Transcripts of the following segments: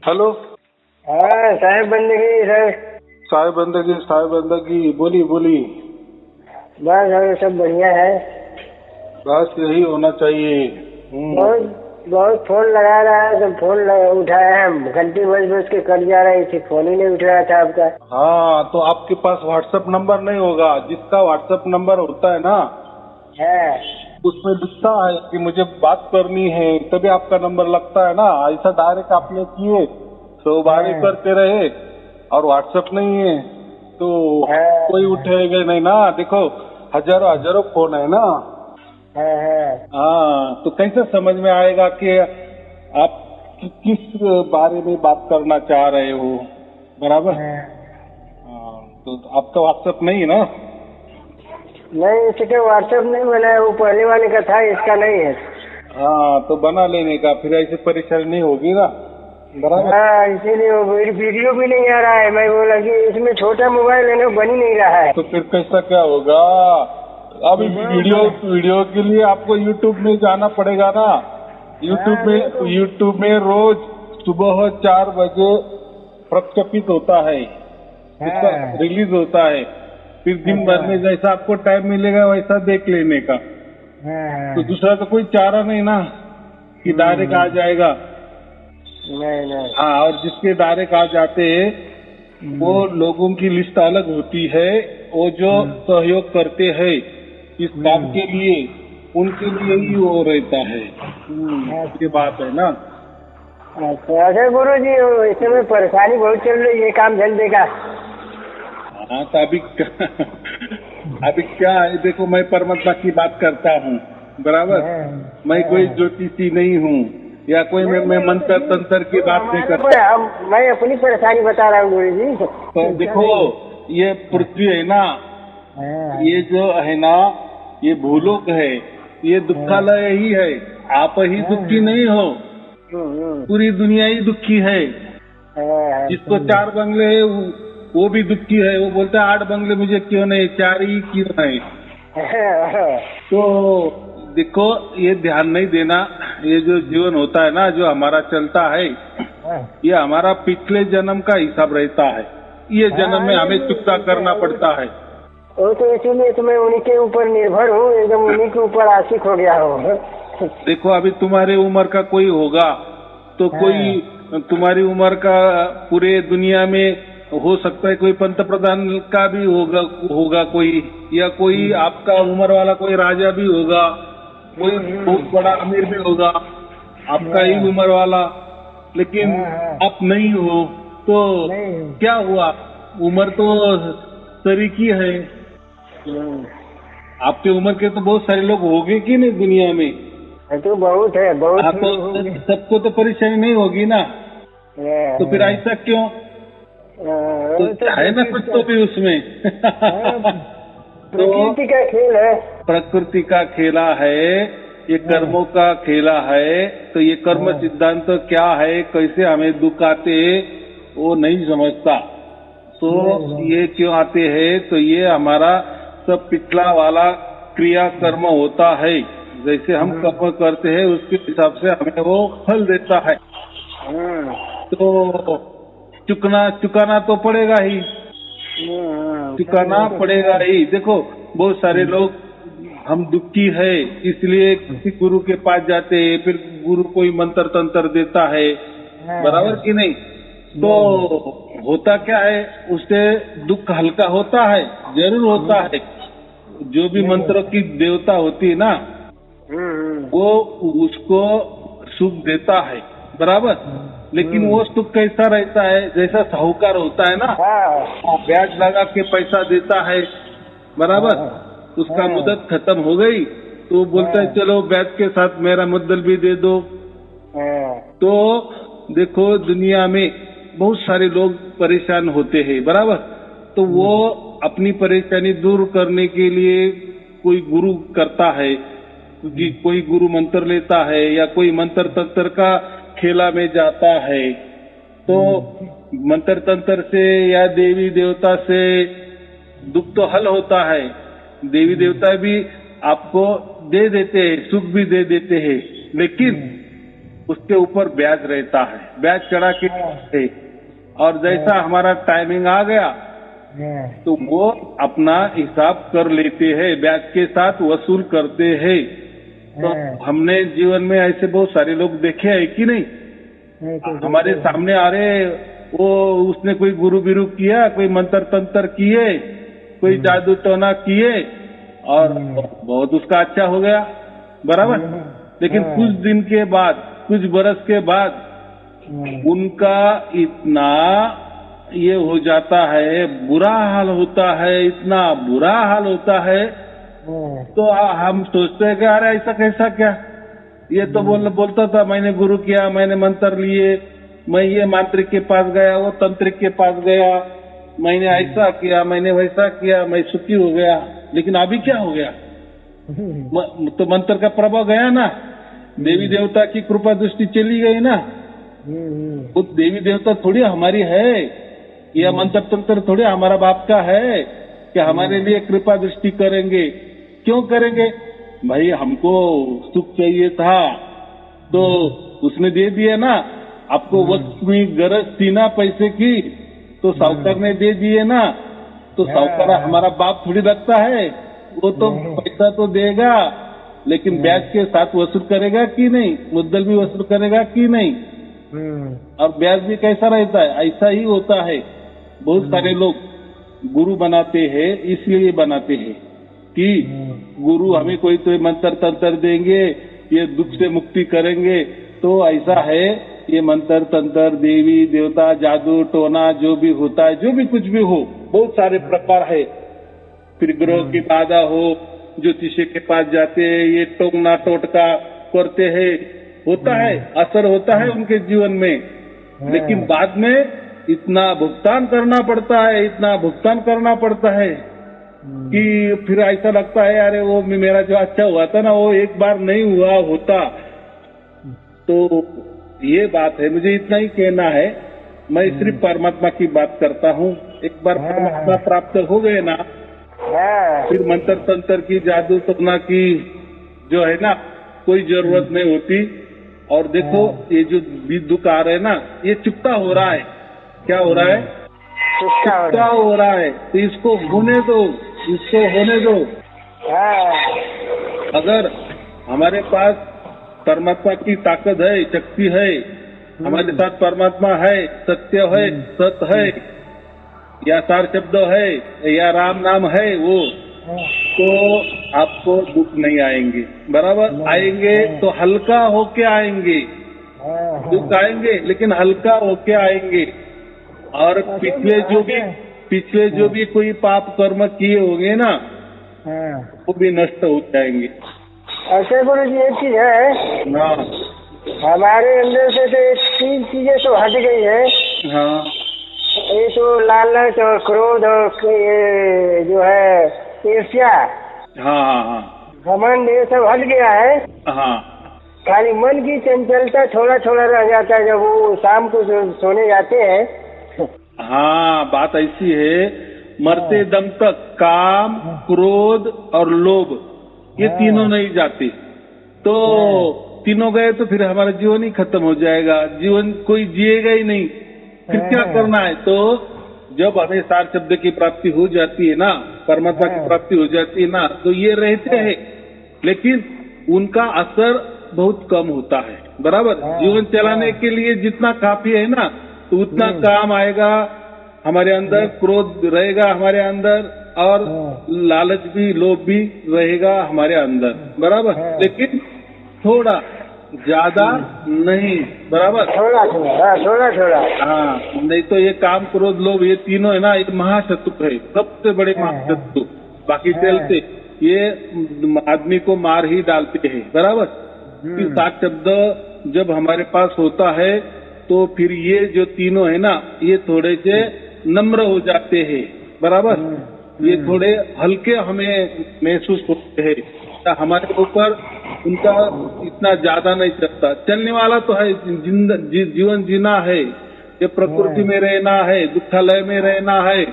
Hello. हाँ साहेब बंदगी sir. साहेब बंदगी बोली बोली। बस अभी सब बढ़िया है। बस यही होना चाहिए। बहुत बहुत फोन लगा रहा है, सब फोन उठाया है, घंटी बज बज के कट जा रही थी, फोन ही नहीं उठ रहा था आपका। हाँ तो आपके पास व्हाट्सएप नंबर नहीं होगा। जिसका व्हाट्सएप नंबर होता है ना है उसमें लिखता है कि मुझे बात करनी है, तभी आपका नंबर लगता है ना। ऐसा डायरेक्ट आपने किए तो बारे करते रहे और व्हाट्सएप नहीं है तो कोई उठेगा नहीं ना। देखो हजारों हजारों फोन है ना। हाँ तो कैसे समझ में आएगा कि आप किस बारे में बात करना चाह रहे हो, बराबर। हाँ तो आपका व्हाट्सएप नहीं है ना। नहीं, इसका व्हाट्सएप नहीं बना है, वो पहले वाले का था, इसका नहीं है। हाँ तो बना लेने का, फिर ऐसी परेशानी नहीं होगी ना, बराबर। हाँ इसीलिए वो वीडियो भी नहीं आ रहा है। मैं बोला कि इसमें छोटा मोबाइल है ना, बन ही नहीं रहा है। तो फिर कैसा क्या होगा। अभी वीडियो के लिए आपको यूट्यूब में जाना पड़ेगा ना। यूट्यूब में रोज सुबह 4 बजे प्रक्षेपित होता है, उसका रिलीज होता है। फिर दिन भर में जैसा आपको टाइम मिलेगा वैसा देख लेने का। तो दूसरा तो कोई चारा नहीं ना कि डायरेक्ट आ जाएगा। नहीं। हाँ और जिसके डायरेक्ट आ जाते हैं वो लोगों की लिस्ट अलग होती है। वो जो सहयोग करते हैं इस काम के लिए, उनके लिए ही वो रहता है। ये बात है ना। अच्छा गुरु जी, इस समय परेशानी बहुत चल रही है, काम जल्द देगा। हाँ तो अभी क्या है, देखो मैं परमात्मा की बात करता हूँ, बराबर। मैं कोई ज्योतिषी नहीं हूँ या कोई मैं मंत्र तंत्र की बात नहीं करता। मैं अपनी परेशानी बता रहा हूँ गुरु जी। तो देखो ये पृथ्वी है ना, ये जो है ना ये भूलोक है, ये दुखालय ही है। आप ही दुखी नहीं हो, पूरी दुनिया ही दुखी है। जिसको 4 बंगले है वो भी दुखी है। वो बोलता है 8 बंगले मुझे क्यों नहीं, 4 ही क्यों नहीं। तो देखो ये ध्यान नहीं देना। ये जो जीवन होता है ना, जो हमारा चलता है, ये हमारा पिछले जन्म का हिसाब रहता है। ये जन्म में हमें चुकता करना पड़ता है। वो तो इसीलिए तो मैं उन्हीं के ऊपर निर्भर हूँ, एकदम उन्हीं के ऊपर आशिक हो गया हूँ। देखो अभी तुम्हारी उम्र का कोई होगा तो कोई तुम्हारी उम्र का पूरे दुनिया में हो सकता है, कोई पंतप्रधान का भी होगा कोई, या कोई आपका उम्र वाला कोई राजा भी होगा, कोई बहुत बड़ा अमीर भी होगा आपका ही उम्र वाला। लेकिन आप नहीं हो तो क्या हुआ, उम्र तो तरीकी है। आपके उम्र के तो बहुत सारे लोग होंगे कि नहीं दुनिया में। तो बहुत है, बहुत। तो सबको तो परेशानी नहीं होगी ना। तो फिर ऐसा क्यों, तो है ना कुछ तो भी उसमें। प्रकृति का खेल है। प्रकृति का खेला है, ये कर्मों का खेला है। तो ये कर्म सिद्धांत तो क्या है, कैसे हमें दुख आते वो नहीं समझता। तो ये क्यों आते हैं, तो ये हमारा सब पिछला वाला क्रिया कर्म होता है। जैसे हम कर्म करते हैं उसके हिसाब से हमें वो फल देता है। तो चुकाना तो पड़ेगा ही, चुकाना पड़ेगा ही। देखो बहुत सारे लोग हम दुखी है इसलिए किसी गुरु के पास जाते हैं, फिर गुरु कोई मंत्र तंत्र देता है, बराबर कि नहीं। तो होता क्या है, उससे दुख हल्का होता है, जरूर होता है। जो भी मंत्रों की देवता होती है ना वो उसको सुख देता है, बराबर। लेकिन वो सुख कैसा रहता है, जैसा साहूकार होता है ना, ब्याज लगा के पैसा देता है, बराबर। उसका मुद्दत खत्म हो गई तो बोलता है चलो ब्याज के साथ मेरा मुद्दल भी दे दो। तो देखो दुनिया में बहुत सारे लोग परेशान होते हैं, बराबर। तो वो अपनी परेशानी दूर करने के लिए कोई गुरु करता है, कोई गुरु मंत्र लेता है या कोई मंत्र तंत्र का खेला में जाता है। तो मंत्र तंत्र से या देवी देवता से दुख तो हल होता है। देवी देवता भी आपको दे देते हैं, सुख भी दे देते हैं। लेकिन उसके ऊपर ब्याज रहता है, ब्याज चढ़ा के है। और जैसा हमारा टाइमिंग आ गया तो वो अपना हिसाब कर लेते हैं, ब्याज के साथ वसूल करते हैं। तो हमने जीवन में ऐसे बहुत सारे लोग देखे हैं कि नहीं? हमारे सामने आ रहे, वो उसने कोई गुरु बिरु किया, कोई मंत्र तंत्र किए, कोई जादू टोना किए और बहुत उसका अच्छा हो गया, बराबर। लेकिन कुछ दिन के बाद, कुछ बरस के बाद उनका इतना ये हो जाता है, बुरा हाल होता है, इतना बुरा हाल होता है। तो हम सोचते हैं कि अरे ऐसा कैसा क्या, ये तो बोलता था मैंने गुरु किया, मैंने मंत्र लिए, मैं ये मांत्रिक के पास गया, वो तंत्रिक के पास गया, मैंने ऐसा किया, मैंने वैसा किया, मैं सुखी हो गया। लेकिन अभी क्या हो गया? तो मंत्र का प्रभाव गया ना, देवी देवता की कृपा दृष्टि चली गई ना। वो देवी देवता थोड़ी हमारी है, यह मंत्र तंत्र थोड़ी हमारा बाप का है कि हमारे लिए कृपा दृष्टि करेंगे। क्यों करेंगे भाई? हमको सुख चाहिए था तो उसने दे दिया ना। आपको वस्तु में गरज थी ना पैसे की, तो साहूकार ने दे दिए ना। तो साहूकार हमारा बाप थोड़ी रखता है, वो तो पैसा तो देगा, लेकिन ब्याज के साथ वसूल करेगा कि नहीं, मुद्दल भी वसूल करेगा कि नहीं। और ब्याज भी कैसा रहता है? ऐसा ही होता है। बहुत सारे लोग गुरु बनाते हैं, इसलिए बनाते हैं कि गुरु हमें कोई तो मंत्र तंत्र देंगे, ये दुख से मुक्ति करेंगे। तो ऐसा है, ये मंत्र तंत्र, देवी देवता, जादू टोना जो भी होता है, जो भी कुछ भी हो, बहुत सारे प्रकार है। फिर ग्रह की बाधा हो, ज्योतिष के पास जाते हैं, ये टोकना टोटका करते हैं, होता है, असर होता है उनके जीवन में। लेकिन बाद में इतना भुगतान करना पड़ता है, इतना भुगतान करना पड़ता है कि फिर ऐसा लगता है अरे वो मेरा जो अच्छा हुआ था ना, वो एक बार नहीं हुआ होता। तो ये बात है, मुझे इतना ही कहना है। मैं सिर्फ परमात्मा की बात करता हूँ। एक बार परमात्मा प्राप्त हो गए ना, फिर मंत्र तंत्र की, जादू टोना की जो है ना, कोई जरूरत नहीं होती। और देखो ये जो दुख आ रहे ना, ये चुकता हो रहा है। क्या हो रहा है? चुकता हो रहा है। तो इसको होने दो, इसको होने दो। अगर हमारे पास परमात्मा की ताकत है, शक्ति है, हमारे साथ परमात्मा है, सत्य है, सत है, या सार शब्द है, या राम नाम है, वो तो आपको दुख नहीं आएंगे। बराबर आएंगे तो हल्का होके आएंगे, दुख आएंगे लेकिन हल्का होके आएंगे। और पिछले जो भी कोई पाप कर्म किए होंगे ना, वो भी नष्ट हो जाएंगे। ऐसे गुरु जी एक चीज है ना, हमारे अंदर से तो 3 चीजें तो हट गई है। हाँ, ये तो लालच और क्रोध और ये जो है ईर्ष्या, हाँ, घमंड, ये सब हट गया है। हाँ, खाली मन की चंचलता थोड़ा थोड़ा रह जाता है जब वो शाम को जो सोने जाते हैं। हाँ, बात ऐसी है, मरते दम तक काम, क्रोध और लोभ, ये तीनों नहीं जाते। तो तीनों गए तो फिर हमारा जीवन ही खत्म हो जाएगा, जीवन कोई जिएगा ही नहीं। फिर क्या करना है? तो जब हमें सार शब्द की प्राप्ति हो जाती है ना, परमात्मा की प्राप्ति हो जाती है ना, तो ये रहते हैं, लेकिन उनका असर बहुत कम होता है। बराबर, जीवन चलाने के लिए जितना काफी है ना, तो उतना काम आएगा हमारे अंदर, क्रोध रहेगा हमारे अंदर, और लालच भी, लोभ भी रहेगा हमारे अंदर। बराबर, लेकिन थोड़ा ज्यादा नहीं। बराबर, थोड़ा। हाँ, नहीं तो ये काम, क्रोध, लोभ, ये तीनों है ना, एक महाशत्रु है, सबसे बड़े महाशत्रु। बाकी चलते ये आदमी को मार ही डालते हैं। बराबर, कि सात शब्द जब हमारे पास होता है तो फिर ये जो तीनों है ना, ये थोड़े से नम्र हो जाते हैं। बराबर, ये थोड़े हल्के हमें महसूस होते हैं। हमारे ऊपर उनका इतना ज्यादा नहीं चलता। चलने वाला तो है, जीवन जीना है, ये प्रकृति में रहना है, दुखालय में रहना है,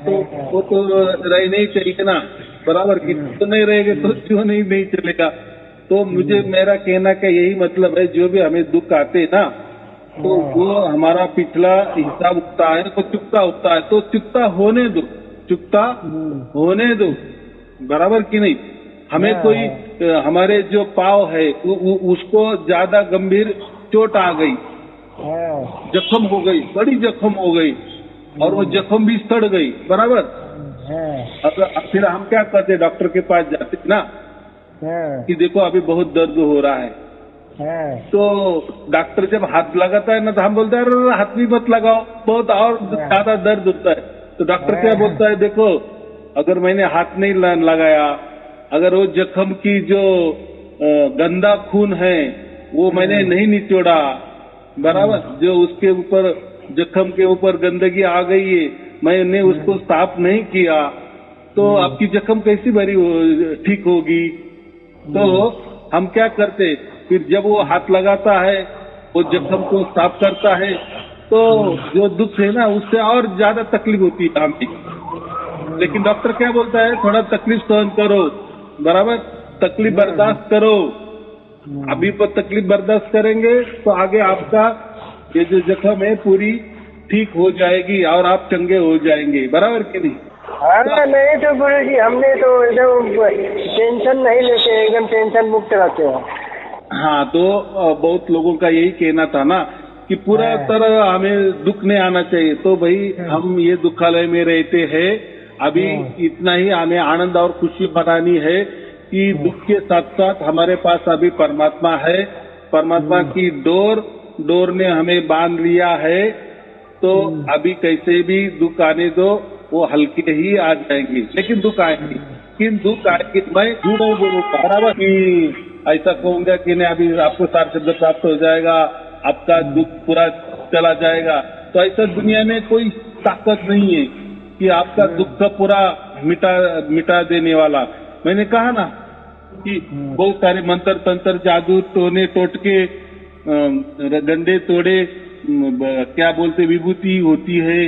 तो वो तो रहना ही चाहिए ना। बराबर, कि तो नहीं रहेंगे तो जीवन ही नहीं चलेगा। तो मुझे मेरा कहना का यही मतलब है, जो भी हमें दुख आते ना, तो वो हमारा पिछला हिसाब उठता है, तो चुकता होता है, तो चुकता होने दो, चुकता होने दो, बराबर कि नहीं। हमें कोई हमारे जो पाव है उसको ज्यादा गंभीर चोट आ गई, जख्म हो गई, बड़ी जख्म हो गई, और वो जख्म भी सड़ गई, बराबर। अगर फिर हम क्या करते, डॉक्टर के पास जाते ना कि देखो अभी बहुत दर्द हो रहा है, तो डॉक्टर जब हाथ लगाता है ना, तो हम बोलते हैं अरे हाथ भी मत लगाओ, बहुत और ज्यादा दर्द होता है। तो डॉक्टर क्या बोलता है, देखो अगर मैंने हाथ नहीं लगाया, अगर वो जख्म की जो गंदा खून है वो मैंने नहीं निचोड़ा, बराबर, जो उसके ऊपर जख्म के ऊपर गंदगी आ गई है, मैंने उसको साफ नहीं किया, तो आपकी जख्म कैसी भरी ठीक होगी। तो हम क्या करते, फिर जब वो हाथ लगाता है, वो जख्म को साफ करता है, तो जो दुख है ना उससे और ज्यादा तकलीफ होती है हमें। लेकिन डॉक्टर क्या बोलता है, थोड़ा तकलीफ सहन करो, बराबर, तकलीफ बर्दाश्त करो। अभी पर तकलीफ बर्दाश्त करेंगे तो आगे आपका ये जो जख्म है पूरी ठीक हो जाएगी और आप चंगे हो जाएंगे, बराबर कि नहीं। हाँ नहीं तो गुरु जी, हमने तो एकदम टेंशन नहीं लेते, एकदम टेंशन मुक्त रहते हैं। हाँ, तो बहुत लोगों का यही कहना था ना कि पूरा तरह हमें दुख नहीं आना चाहिए। तो भाई हम ये दुखालय में रहते हैं, अभी इतना ही हमें आनंद और खुशी बनानी है कि दुख के साथ साथ हमारे पास अभी परमात्मा है, परमात्मा की डोर ने हमें बांध लिया है। तो अभी कैसे भी दुख आने दो, वो हल्के ही आ जाएंगे, लेकिन दुख आएंगे। लेकिन दुख आएंगे, मैं झूठ नहीं बोलूंगा, बराबर, कि ऐसा कहूंगा कि नहीं अभी आपको सार शब्द प्राप्त हो जाएगा, आपका दुख पूरा चला जाएगा। तो ऐसा दुनिया में कोई ताकत नहीं है कि आपका दुख पूरा मिटा देने वाला। मैंने कहा ना कि बहुत सारे मंत्र तंत्र जादू टोने टोटके डंडे तोड़े क्या बोलते विभूति होती है,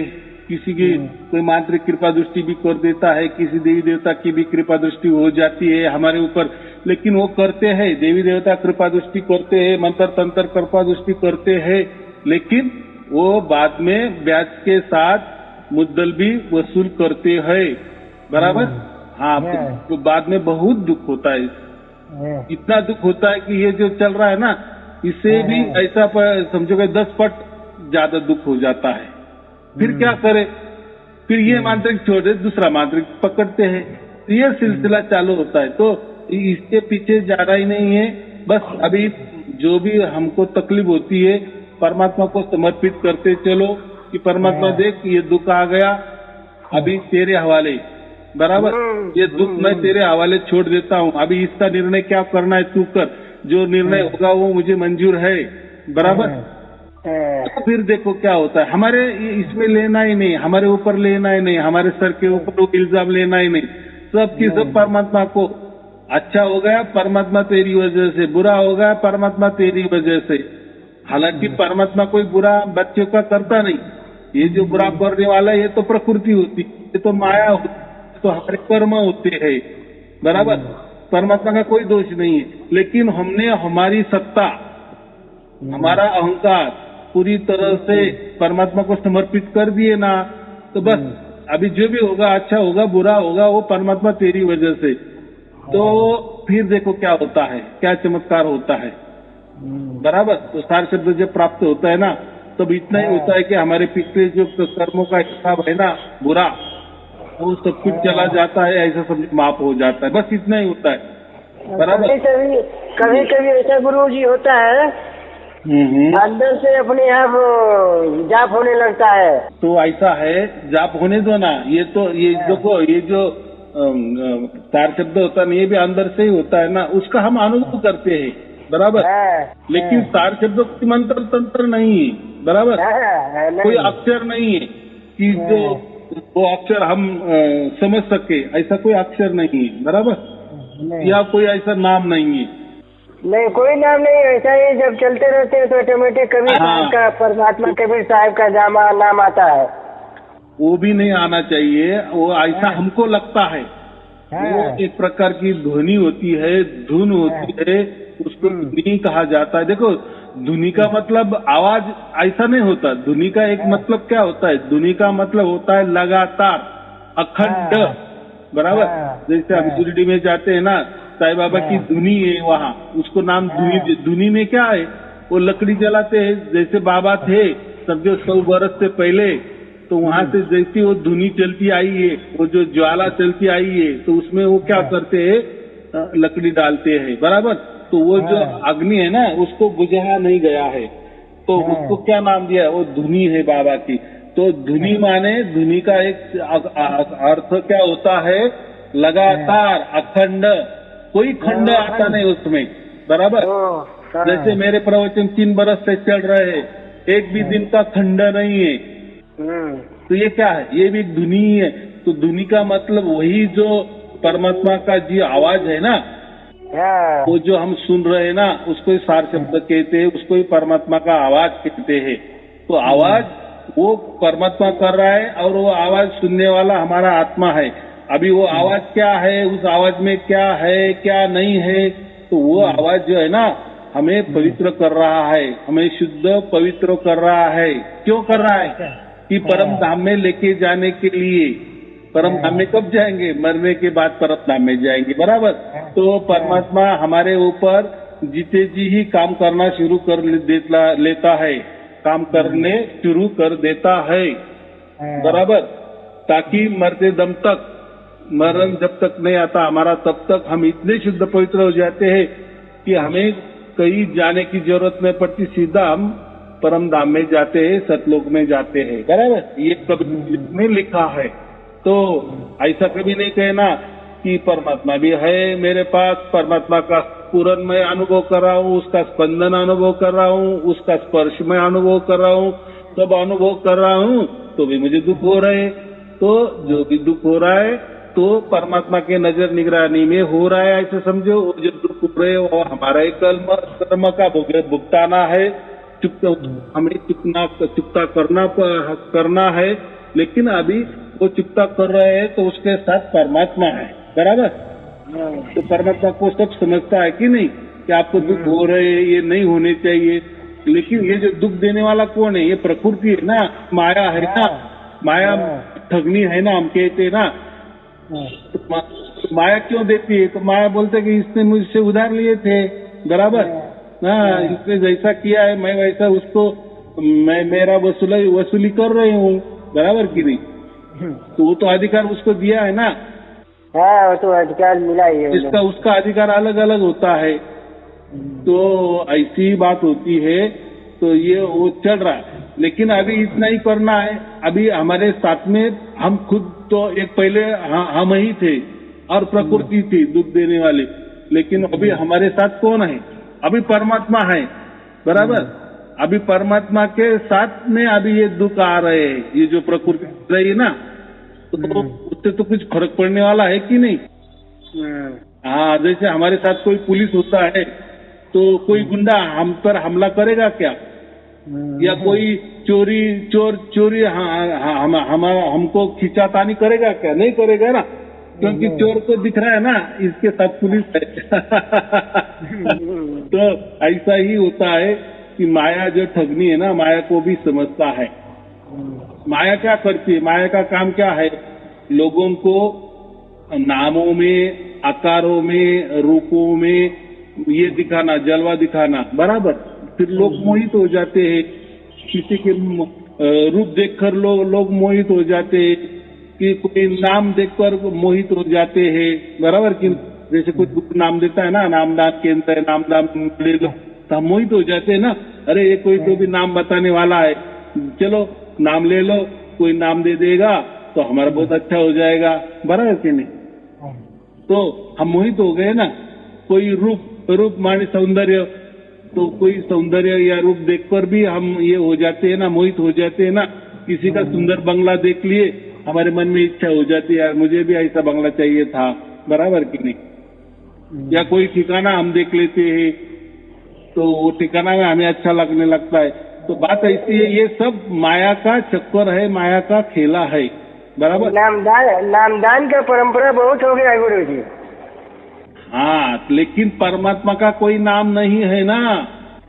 किसी की कोई मांत्रिक कृपा दृष्टि भी कर देता है, किसी देवी देवता की भी कृपा दृष्टि हो जाती है हमारे ऊपर, लेकिन वो करते हैं, देवी देवता कृपा दृष्टि करते हैं, मंत्र तंत्र कृपा दृष्टि करते हैं, लेकिन वो बाद में ब्याज के साथ मुद्दल भी वसूल करते हैं, बराबर। हाँ, तो बाद में बहुत दुख होता है, इतना दुख होता है कि ये जो चल रहा है ना, इससे भी ऐसा समझो कि 10 पट ज्यादा दुख हो जाता है। फिर क्या करे, फिर ये मांत्रिक छोड़े दूसरा मांत्रिक पकड़ते हैं, तो ये सिलसिला चालू होता है। तो इसके पीछे जाना ही नहीं है, बस अभी जो भी हमको तकलीफ होती है परमात्मा को समर्पित करते चलो कि परमात्मा देख ये दुख आ गया, अभी तेरे हवाले, बराबर, ये दुख मैं तेरे हवाले छोड़ देता हूँ, अभी इसका निर्णय क्या करना है तू कर, जो निर्णय होगा वो मुझे मंजूर है, बराबर। तो फिर देखो क्या होता है, हमारे इसमें लेना ही नहीं, हमारे ऊपर लेना ही नहीं, हमारे सर के ऊपर इल्जाम लेना ही नहीं, सब की सब परमात्मा को। अच्छा हो गया परमात्मा तेरी वजह से, बुरा हो गया परमात्मा तेरी वजह से। हालांकि परमात्मा कोई बुरा बच्चों का करता नहीं, ये जो बुरा करने वाला ये तो प्रकृति होती, ये तो माया होती, तो हमारे कर्म होते हैं, बराबर, परमात्मा का कोई दोष नहीं है। लेकिन हमने हमारी सत्ता, हमारा अहंकार पूरी तरह से परमात्मा को समर्पित कर दिए ना, तो बस अभी जो भी होगा, अच्छा होगा बुरा होगा, वो परमात्मा तेरी वजह से। तो फिर देखो क्या होता है, क्या चमत्कार होता है, बराबर। तो सार शब्द जब प्राप्त होता है ना, तब इतना ही होता है कि हमारे पिछले जो कर्मों का हिसाब है ना बुरा, वो सब कुछ चला जाता है, ऐसा सब माफ हो जाता है, बस इतना ही होता है, बराबर। कभी कभी ऐसा गुरु जी होता है, अंदर से अपने आप जाप होने लगता है। तो ऐसा है, जाप होने दो ना, ये तो ये देखो, ये जो सार शब्द होता है ये भी अंदर से ही होता है ना, उसका हम अनुभव करते हैं, बराबर। लेकिन सार शब्द मंत्र तंत्र नहीं है, बराबर, कोई अक्षर नहीं है कि जो वो अक्षर हम समझ सके, ऐसा कोई अक्षर नहीं है, बराबर, या कोई ऐसा नाम नहीं है, नहीं कोई नाम नहीं, ऐसा ही जब चलते रहते हैं तो ऑटोमेटिक कबीर साहब का, परमात्मा कबीर साहब का नाम आता है। वो भी नहीं आना चाहिए, वो ऐसा हमको लगता है, वो एक प्रकार की ध्वनि होती है, धुन होती है, उसको ध्वनि कहा जाता है। देखो, ध्वनि का मतलब आवाज ऐसा नहीं होता। ध्वनि का एक मतलब क्या होता है? ध्वनि का मतलब होता है लगातार, अखंड, बराबर। जैसे हम शिरडी में जाते हैं ना, साईं बाबा की धुनी है वहाँ, उसको नाम धुनी। धुनी में क्या है? वो लकड़ी जलाते हैं। जैसे बाबा थे समझो 100 बरस से पहले, तो वहाँ से जैसी वो धुनी चलती आई है, वो जो ज्वाला चलती आई है, तो उसमें वो क्या करते हैं? लकड़ी डालते हैं, बराबर। तो वो जो अग्नि है ना, उसको बुझाया नहीं गया है, तो उसको क्या नाम दिया? वो धुनी है बाबा की। तो धुनी माने, धुनी का एक अर्थ क्या होता है? लगातार, अखंड, कोई खंड आता नहीं उसमें, बराबर। जैसे मेरे प्रवचन 3 बरस से चल रहे हैं, एक भी दिन का खंड नहीं है। तो ये क्या है? ये भी एक धुनी ही है। तो धुनी का मतलब वही जो परमात्मा का जो आवाज है ना, वो जो हम सुन रहे हैं ना, उसको ही सार शब्द कहते हैं, उसको ही परमात्मा का आवाज कहते हैं। तो आवाज वो परमात्मा कर रहा है, और वो आवाज सुनने वाला हमारा आत्मा है। अभी वो आवाज क्या है, उस आवाज में क्या है, क्या नहीं है, तो वो आवाज जो है ना, हमें पवित्र कर रहा है, हमें शुद्ध पवित्र कर रहा है। क्यों कर रहा है? कि परम धाम में लेके जाने के लिए। परम धाम में कब जाएंगे? मरने के बाद परम धाम में जाएंगे, बराबर। तो परमात्मा हमारे ऊपर जीते जी ही काम करना शुरू कर लेता है, काम करने शुरू कर देता है, बराबर। ताकि मरते दम तक, मरण जब तक नहीं आता हमारा, तब तक हम इतने शुद्ध पवित्र हो जाते हैं कि हमें कहीं जाने की जरूरत नहीं पड़ती, सीधा हम परम धाम में जाते हैं, सतलोक में जाते हैं, बराबर। ये कभी में लिखा है। तो ऐसा कभी नहीं कहना कि परमात्मा भी है मेरे पास, परमात्मा का पूर्ण मैं अनुभव कर रहा हूँ, उसका स्पंदन अनुभव कर रहा हूँ, उसका स्पर्श मैं अनुभव कर रहा हूँ, सब अनुभव कर रहा हूँ, तो भी मुझे दुख हो रहे। तो जो भी दुख हो रहा है, तो परमात्मा के नजर निगरानी में हो रहा है, ऐसे समझो। वो जो दुख हो रहे वो हमारा एक कर्म का भुगताना है, हमें चुकता करना है। लेकिन अभी वो चुकता कर रहे हैं, तो उसके साथ परमात्मा है, बराबर। तो परमात्मा को सब समझता है कि नहीं, कि आपको दुख हो रहे हैं, ये नहीं होने चाहिए। लेकिन ये जो दुख देने वाला कौन है? ये प्रकृति है ना, माया है ना, माया ठगनी है ना, हम कहते हैं ना। तो माया क्यों देती है? तो माया बोलते कि इसने मुझसे उधार लिए थे, बराबर। हाँ, इसने जैसा किया है मैं वैसा उसको, मैं मेरा वसूली कर रही हूँ, बराबर की नहीं। तो वो तो अधिकार उसको दिया है ना। हाँ, वो तो अधिकार मिला ही है। इसका उसका अधिकार अलग अलग होता है। तो ऐसी बात होती है। तो ये वो चल रहा है, लेकिन अभी इतना ही करना है। अभी हमारे साथ में हम खुद तो एक पहले हम ही थे और प्रकृति थी दुख देने वाली, लेकिन अभी हमारे साथ कौन है? अभी परमात्मा है, बराबर। अभी परमात्मा के साथ में अभी ये दुख आ रहे हैं, ये जो प्रकृति रही है ना, तो उससे तो कुछ फर्क पड़ने वाला है कि नहीं? हाँ, जैसे हमारे साथ कोई पुलिस होता है, तो कोई गुंडा हम पर हमला करेगा क्या? या कोई चोरी हमको खींचातानी करेगा क्या? नहीं करेगा ना, क्योंकि चोर को दिख रहा है ना, इसके साथ पुलिस है। तो ऐसा ही होता है कि माया जो ठगनी है ना, माया को भी समझता है। माया क्या करती है? माया का काम क्या है? लोगों को नामों में, आकारों में, रूपों में ये दिखाना, जलवा दिखाना, बराबर। फिर लोग मोहित हो जाते हैं, किसी के रूप देखकर लोग मोहित हो जाते हैं, कि कोई नाम देखकर मोहित हो जाते हैं, बराबर। कि जैसे कुछ नाम देता है ना, नामदान केंद्र, नामदान ले लो, तो हम मोहित हो जाते हैं ना। अरे ये कोई तो भी नाम बताने वाला है, चलो नाम ले लो, कोई नाम दे देगा तो हमारा बहुत अच्छा हो जाएगा, बराबर कि नहीं? तो हम मोहित हो गए ना। कोई रूप माने सौंदर्य, तो कोई सौंदर्य या रूप देखकर भी हम ये हो जाते हैं ना, मोहित हो जाते हैं ना। किसी का सुंदर बंगला देख लिए, हमारे मन में इच्छा हो जाती है, यार मुझे भी ऐसा बंगला चाहिए था, बराबर कि नहीं? या कोई ठिकाना हम देख लेते हैं, तो वो ठिकाना में हमें अच्छा लगने लगता है। तो बात ऐसी है, ये सब माया का चक्कर है, माया का खेला है। बराबर। नामदान का परंपरा बहुत हो गया गुरु जी। हाँ, लेकिन परमात्मा का कोई नाम नहीं है ना।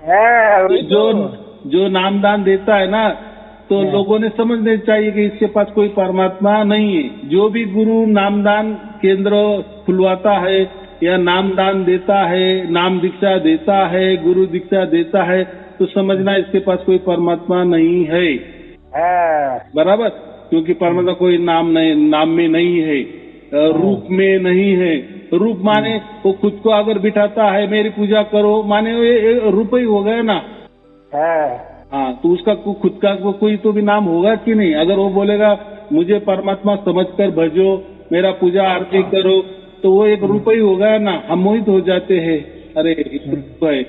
है जो नामदान देता है ना, तो लोगों ने समझने चाहिए कि इसके पास कोई परमात्मा नहीं है। जो भी गुरु नामदान केंद्र खुलवाता है या नामदान देता है, नाम दीक्षा देता है, गुरु दीक्षा देता है, तो समझना इसके पास कोई परमात्मा नहीं है। बराबर, क्योंकि परमात्मा कोई नाम में नहीं है, रूप में नहीं है। रूप माने वो खुद को अगर बिठाता है मेरी पूजा करो, माने वो रूप ही हो गया ना। हाँ, तो उसका खुद का कोई तो भी नाम होगा कि नहीं। अगर वो बोलेगा मुझे परमात्मा समझकर भजो, मेरा पूजा आरती करो, तो वो एक रूप ही हो गया ना। हम मोहित हो जाते हैं, अरे तो है,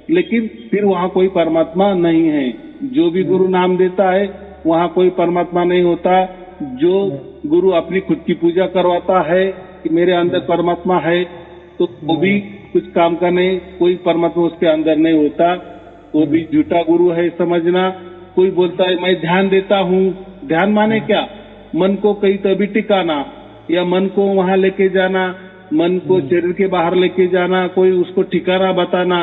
लेकिन फिर वहाँ कोई परमात्मा नहीं है। जो भी गुरु नाम देता है वहाँ कोई परमात्मा नहीं होता। जो गुरु अपनी खुद की पूजा करवाता है कि मेरे अंदर परमात्मा है, तो वो भी कुछ काम का नहीं, कोई परमात्मा उसके अंदर नहीं होता, वो भी झूठा गुरु है समझना। कोई बोलता है मैं ध्यान देता हूँ, ध्यान माने क्या? मन को कहीं तभी टिकाना, या मन को वहाँ लेके जाना, मन को शरीर के बाहर लेके जाना, कोई उसको ठिकाना बताना,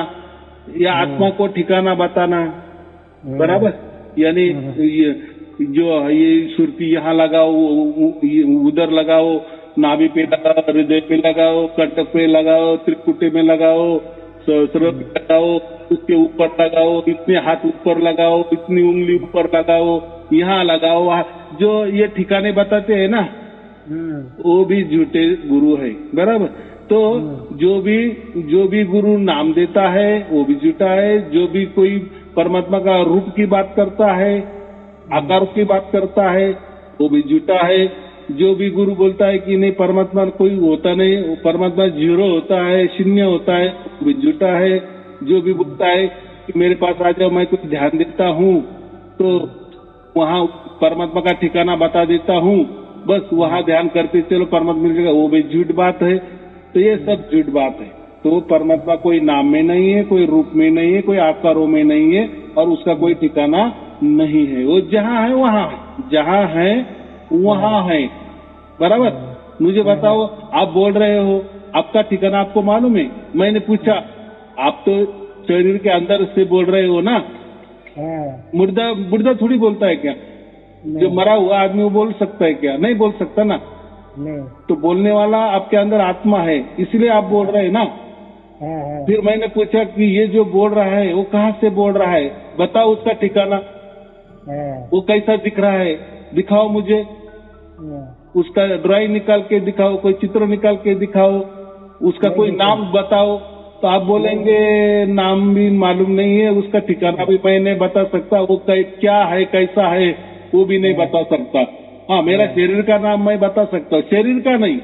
या आत्मा को ठिकाना बताना। बराबर, यानी ये सुरती यहाँ लगाओ, उधर लगाओ, नाभि पे लगाओ, हृदय पे लगाओ, कंटक पे लगाओ, त्रिकुटे में लगाओ, सहस्र पे लगाओ, उसके ऊपर लगाओ, इतने हाथ ऊपर लगाओ, इतनी उंगली ऊपर लगाओ, यहाँ लगाओ, वहाँ जो ये ठिकाने बताते हैं ना, वो भी झूठे गुरु है। बराबर, तो जो भी गुरु नाम देता है वो भी झूठा है। जो भी कोई परमात्मा का रूप की बात करता है, आकार की बात करता है, वो भी झूठा है। जो भी गुरु बोलता है कि नहीं परमात्मा कोई होता नहीं, वो परमात्मा जीरो होता है, शून्य होता है, वो भी झूठा है। जो भी बोलता है कि मेरे पास आ जाओ, मैं कुछ ध्यान देता हूँ, तो वहाँ परमात्मा का ठिकाना बता देता हूँ, बस वहाँ ध्यान करते चलो परमात्मा मिलेगा, वो भी झूठ बात है। तो ये सब झूठ बात है। तो परमात्मा कोई नाम में नहीं है, कोई रूप में नहीं है, कोई आकारों में नहीं है, और उसका कोई ठिकाना नहीं है। वो जहाँ है वहाँ है, जहाँ है वहाँ है। बराबर, मुझे बताओ, आप बोल रहे हो, आपका ठिकाना आपको मालूम है? मैंने पूछा, आप तो शरीर के अंदर से बोल रहे हो ना, मुर्दा थोड़ी बोलता है क्या? जो मरा हुआ आदमी वो बोल सकता है क्या? नहीं बोल सकता ना। तो बोलने वाला आपके अंदर आत्मा है, इसलिए आप बोल रहे हैं ना। फिर मैंने पूछा कि ये जो बोल रहा है वो कहाँ से बोल रहा है, बताओ उसका ठिकाना, वो कैसा दिख रहा है, दिखाओ मुझे, उसका ड्राइंग निकाल के दिखाओ, कोई चित्र निकाल के दिखाओ, उसका कोई नाम बताओ। तो आप बोलेंगे नाम भी मालूम नहीं है, उसका ठिकाना भी मैं नहीं बता सकता, वो क्या है कैसा है वो भी नहीं बता सकता। हाँ, मेरा शरीर का नाम मैं बता सकता हूँ, शरीर का नहीं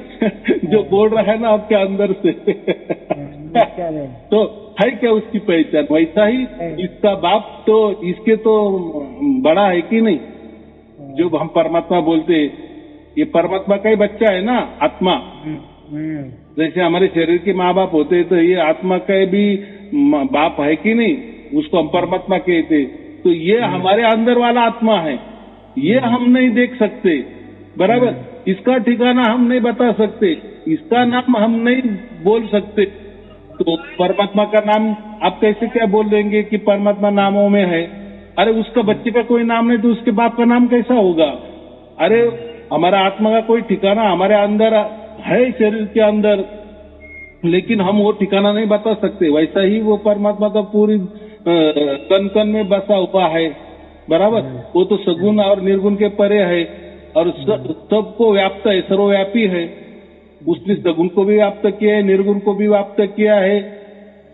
जो बोल रहा है ना आपके अंदर से तो है क्या उसकी पहचान? वैसा ही इसका बाप तो इसके तो बड़ा है कि नहीं। जो हम परमात्मा बोलते, ये परमात्मा का ही बच्चा है ना, आत्मा। जैसे हमारे शरीर के माँ बाप होते तो ये आत्मा का भी बाप है कि नहीं, उसको हम परमात्मा कहते। तो ये हमारे अंदर वाला आत्मा है, ये हम नहीं देख सकते। बराबर, इसका ठिकाना हम नहीं बता सकते, इसका नाम हम नहीं बोल सकते। तो परमात्मा का नाम आप कैसे क्या बोल देंगे कि परमात्मा नामों में है? अरे उसका बच्चे का कोई नाम नहीं तो उसके बाप का नाम कैसा होगा? अरे हमारा आत्मा का कोई ठिकाना हमारे अंदर है, शरीर के अंदर, लेकिन हम वो ठिकाना नहीं बता सकते। वैसा ही वो परमात्मा का पूरी कण कण में बसा हुआ है। बराबर, वो तो सगुण और निर्गुण के परे है, और सबको व्याप्त है, सर्वव्यापी है। उसने सगुण को भी व्याप्त किया है, निर्गुण को भी व्याप्त किया है।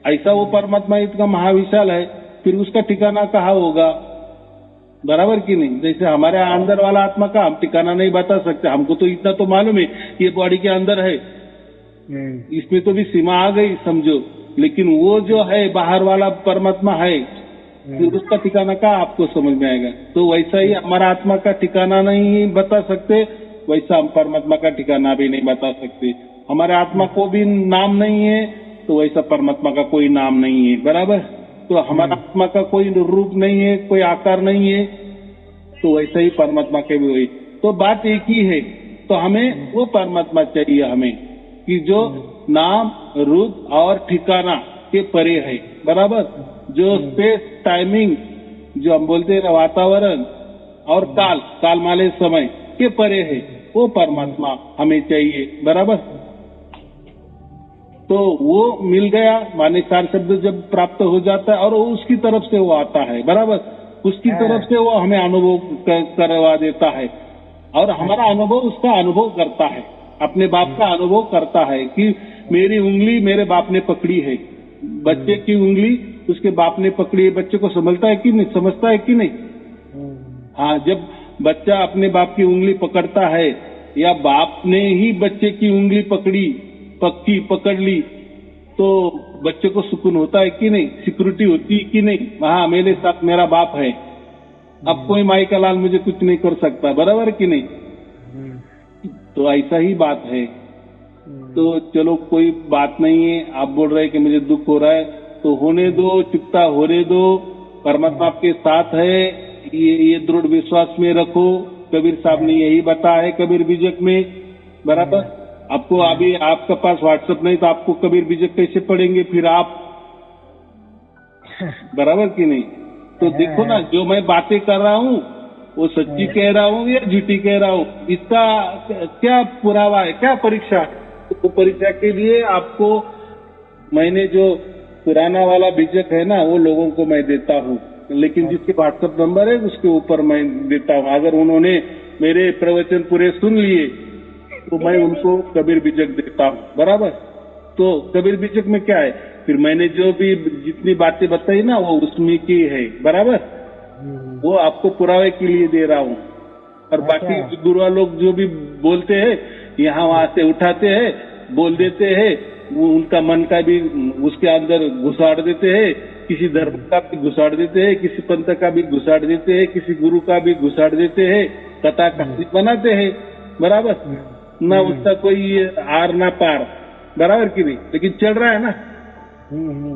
ऐसा वो परमात्मा इतना महाविशाल है, फिर उसका ठिकाना कहाँ होगा? बराबर कि नहीं? जैसे हमारे अंदर वाला आत्मा का हम ठिकाना नहीं बता सकते। हमको तो इतना तो मालूम है ये बॉडी के अंदर है, इसमें तो भी सीमा आ गई समझो। लेकिन वो जो है बाहर वाला परमात्मा है, फिर उसका ठिकाना का आपको समझ में आएगा। तो वैसा ही हमारा आत्मा का ठिकाना नहीं बता सकते, वैसा हम परमात्मा का ठिकाना भी नहीं बता सकते। हमारे आत्मा को भी नाम नहीं है, तो वैसा परमात्मा का कोई नाम नहीं है। बराबर, तो हमारा आत्मा का कोई रूप नहीं है, कोई आकार नहीं है, तो वैसा ही परमात्मा के भी वही। तो बात एक ही है। तो हमें वो परमात्मा चाहिए हमें कि जो नाम रूप और ठिकाना के परे है, बराबर। जो स्पेस टाइमिंग जो हम बोलते हैं वातावरण और काल माले समय के परे है, वो परमात्मा हमें चाहिए, बराबर। तो वो मिल गया माने 4 शब्द जब प्राप्त हो जाता है और उसकी तरफ से वो आता है, बराबर। उसकी तरफ से वो हमें अनुभव करवा देता है और हमारा अनुभव उसका अनुभव करता है, अपने बाप का अनुभव करता है कि मेरी उंगली मेरे बाप ने पकड़ी है। बच्चे की उंगली उसके बाप ने पकड़ी है, बच्चे को समझता है कि नहीं, समझता है कि नहीं? हाँ, जब बच्चा अपने बाप की उंगली पकड़ता है या बाप ने ही बच्चे की उंगली पकड़ ली, तो बच्चे को सुकून होता है कि नहीं, सिक्योरिटी होती है कि नहीं, हाँ मेरे साथ मेरा बाप है, अब कोई माई का लाल मुझे कुछ नहीं कर सकता, बराबर कि नहीं? तो ऐसा ही बात है। तो चलो कोई बात नहीं है, आप बोल रहे हैं कि मुझे दुख हो रहा है तो होने दो, चुपता होने दो, परमात्मा आपके साथ है, ये दृढ़ विश्वास में रखो। कबीर साहब ने यही बताया है कबीर बीजक में, बराबर। आपको अभी आपका पास व्हाट्सएप नहीं तो आपको कबीर बीजक कैसे पढ़ेंगे फिर आप, बराबर कि नहीं? तो देखो ना, जो मैं बातें कर रहा हूँ वो सच्ची कह रहा हूँ या झूठी कह रहा हूँ, इसका क्या पुरावा है, क्या परीक्षा है? तो परीक्षा के लिए आपको मैंने जो पुराना वाला बीजक है ना वो लोगों को मैं देता हूँ, लेकिन जिसके व्हाट्सएप नंबर है उसके ऊपर मैं देता हूँ। अगर उन्होंने मेरे प्रवचन पूरे सुन लिए तो मैं उनको कबीर बीजक देता हूँ, बराबर। तो कबीर बीजक में क्या है, फिर मैंने जो भी जितनी बातें बताई ना वो उसमें की है, बराबर। वो आपको पुरावे के लिए दे रहा हूँ। और बाकी गुरुआ लोग जो भी बोलते हैं यहाँ वहां से उठाते हैं, बोल देते हैं, वो उनका मन का भी उसके अंदर घुसाड़ देते हैं, किसी धर्म का भी घुसाड़ देते हैं, किसी पंथ का भी घुसाड़ देते हैं, किसी गुरु का भी घुसाड़ देते हैं, कथा कहानी बनाते हैं, बराबर। ना उसका कोई आर ना पार, बराबर की नहीं, लेकिन चल रहा है ना।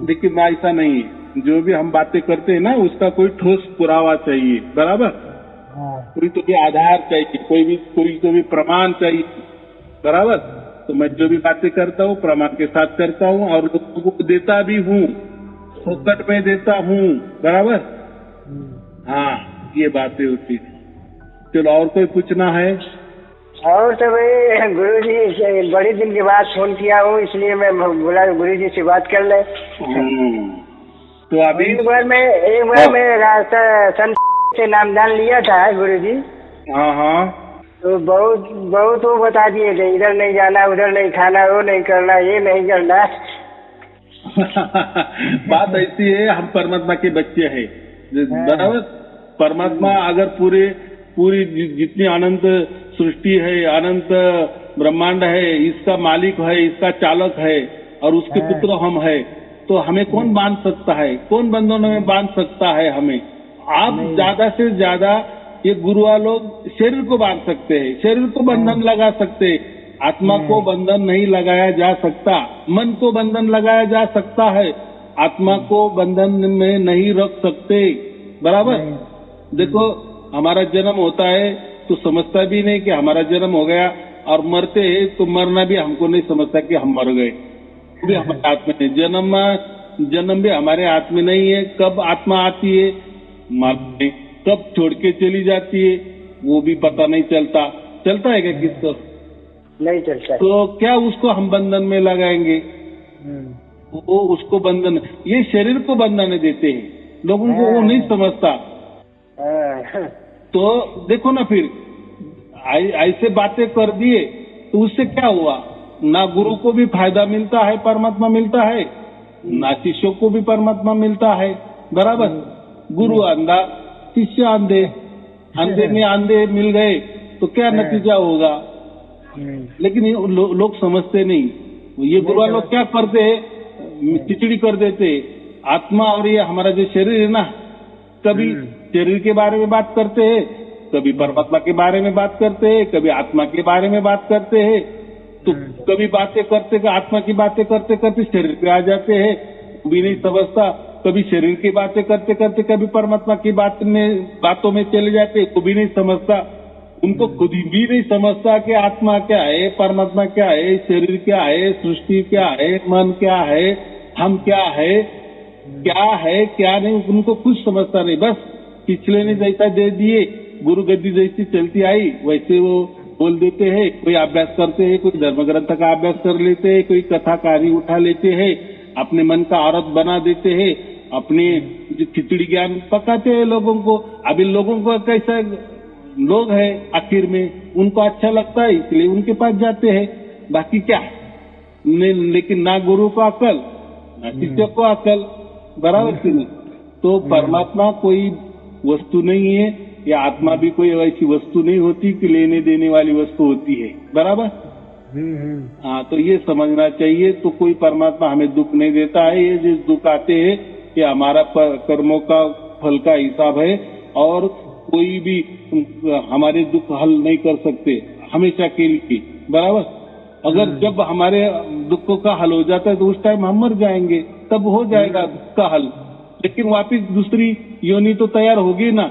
लेकिन ऐसा नहीं है, जो भी हम बातें करते हैं ना उसका कोई ठोस पुरावा चाहिए, बराबर। कोई तो भी आधार चाहिए, कोई तो भी प्रमाण चाहिए, बराबर। तो मैं जो भी बातें करता हूँ प्रमाण के साथ करता हूँ और लोगों को देता भी हूँ, फोकट में देता हूँ, बराबर। हाँ, ये बातें होती है। चलो और कोई पूछना है? और तो भाई गुरु जी बड़े दिन के बाद फोन किया हूँ, इसलिए मैं बोला गुरु जी से बात कर ले। तो अभी एक बार मैं रास्ता संत से नामदान लिया था गुरु जी। हाँ, तो बहुत वो बता दिए थे, इधर नहीं जाना, उधर नहीं खाना, वो नहीं करना, ये नहीं करना। बात ऐसी है, हम परमात्मा के बच्चे हैं, बराबर। परमात्मा अगर पूरी जितनी अनंत सृष्टि है, अनंत ब्रह्मांड है, इसका मालिक है, इसका चालक है और उसके पुत्र हम है, तो हमें कौन बांध सकता है, कौन बंधनों में बांध सकता है हमें? आप ज्यादा से ज्यादा ये गुरुआ लोग शरीर को बांध सकते हैं, शरीर को बंधन लगा सकते हैं, आत्मा को बंधन नहीं लगाया जा सकता। मन को बंधन लगाया जा सकता है, आत्मा को बंधन में नहीं रख सकते, बराबर। देखो हमारा जन्म होता है तो समझता भी नहीं कि हमारा जन्म हो गया, और मरते हैं तो मरना भी हमको नहीं समझता कि हम मर गए, भी हमारे हाथ में नहीं। जन्म भी हमारे हाथ में नहीं है, कब आत्मा आती है मरते, कब छोड़ के चली जाती है वो भी पता नहीं चलता है क्या किसको? नहीं चलता। तो क्या उसको हम बंधन में लगाएंगे? वो उसको बंधन, ये शरीर को बंधन देते हैं, लोगों को वो नहीं समझता। तो देखो ना, फिर ऐसे बातें कर दिए तो उससे क्या हुआ? ना गुरु को भी फायदा मिलता है, परमात्मा मिलता है, ना शिष्यों को भी परमात्मा मिलता है, बराबर। गुरु अंधा, शिष्य अंधे में अंधे मिल गए तो क्या नतीजा होगा? लेकिन लोग समझते नहीं। ये गुरु लोग क्या करते हैं, खिचड़ी कर देते। आत्मा और ये हमारा जो शरीर है ना, कभी शरीर के बारे में बात करते हैं, कभी परमात्मा के बारे में बात करते हैं, कभी आत्मा के बारे में बात करते हैं। तो कभी बातें करते आत्मा की बातें करते करते शरीर पे आ जाते हैं, भी नहीं समझता। कभी शरीर की बातें करते करते कभी परमात्मा की बातों में चले जाते, को भी नहीं समझता। उनको खुद भी नहीं समझता कि आत्मा क्या है, परमात्मा क्या है, शरीर क्या है, सृष्टि क्या है, मन क्या है, हम क्या है, क्या नहीं, उनको कुछ समझता नहीं। बस पिछले ने जैसा दे दिए, गुरु गद्दी जैसी चलती आई वैसे वो बोल देते हैं। कोई अभ्यास करते हैं, कोई धर्म ग्रंथ का अभ्यास कर लेते हैं, कोई कथाकारी उठा लेते हैं, अपने मन का औरत बना देते हैं, अपने खिचड़ी ज्ञान पकाते हैं लोगों को। अब इन लोगों को कैसा लोग है, आखिर में उनको अच्छा लगता है इसलिए उनके पास जाते हैं, बाकी क्या। लेकिन ना गुरु को अकल, ना शिष्य को अकल, बराबर की नहीं। तो परमात्मा कोई वस्तु नहीं है, या आत्मा भी कोई ऐसी वस्तु नहीं होती कि लेने देने वाली वस्तु होती है, बराबर। हाँ, तो ये समझना चाहिए। तो कोई परमात्मा हमें दुख नहीं देता है। ये जो दुख आते हैं ये हमारा कर्मों का फल का हिसाब है, और कोई भी हमारे दुख हल नहीं कर सकते हमेशा के लिए, बराबर। अगर जब हमारे दुखों का हल हो जाता है तो उस टाइम हम मर जाएंगे, तब हो जाएगा दुख का हल। लेकिन वापिस दूसरी योनि तो तैयार होगी ना।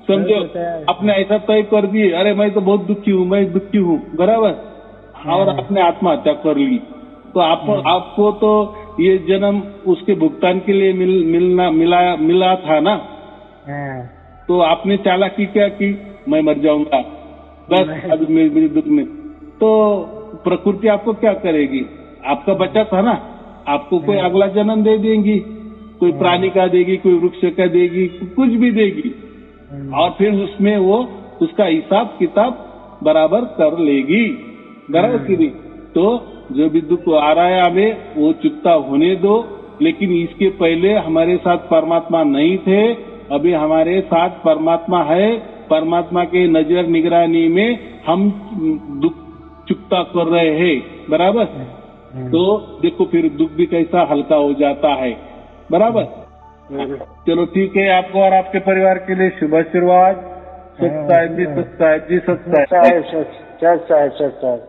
समझो, आपने ऐसा तय कर दिए, अरे मैं तो बहुत दुखी हूँ, मैं दुखी हूँ, बराबर, और आपने आत्महत्या कर ली, तो आपको तो ये जन्म उसके भुगतान के लिए मिला था ना। तो आपने चालाकी क्या की, मैं मर जाऊंगा बस अब मेरे दुख में। तो प्रकृति आपको क्या करेगी, आपका बच्चा था ना, आपको कोई अगला जन्म दे देंगी, कोई प्राणी का देगी, कोई वृक्ष का देगी, कुछ भी देगी, और फिर उसमें वो उसका हिसाब किताब बराबर कर लेगी, बराबर की नहीं। तो जो भी दुख आ रहा है हमें वो चुकता होने दो। लेकिन इसके पहले हमारे साथ परमात्मा नहीं थे, अभी हमारे साथ परमात्मा है। परमात्मा के नजर निगरानी में हम दुख चुकता कर रहे हैं, बराबर। तो देखो फिर दुख भी कैसा हल्का हो जाता है, बराबर। चलो ठीक है, आपको और आपके परिवार के लिए शुभ आशीर्वाद। सत्य साहिब जी, सत्य साहिब जी, सत्य साहिब।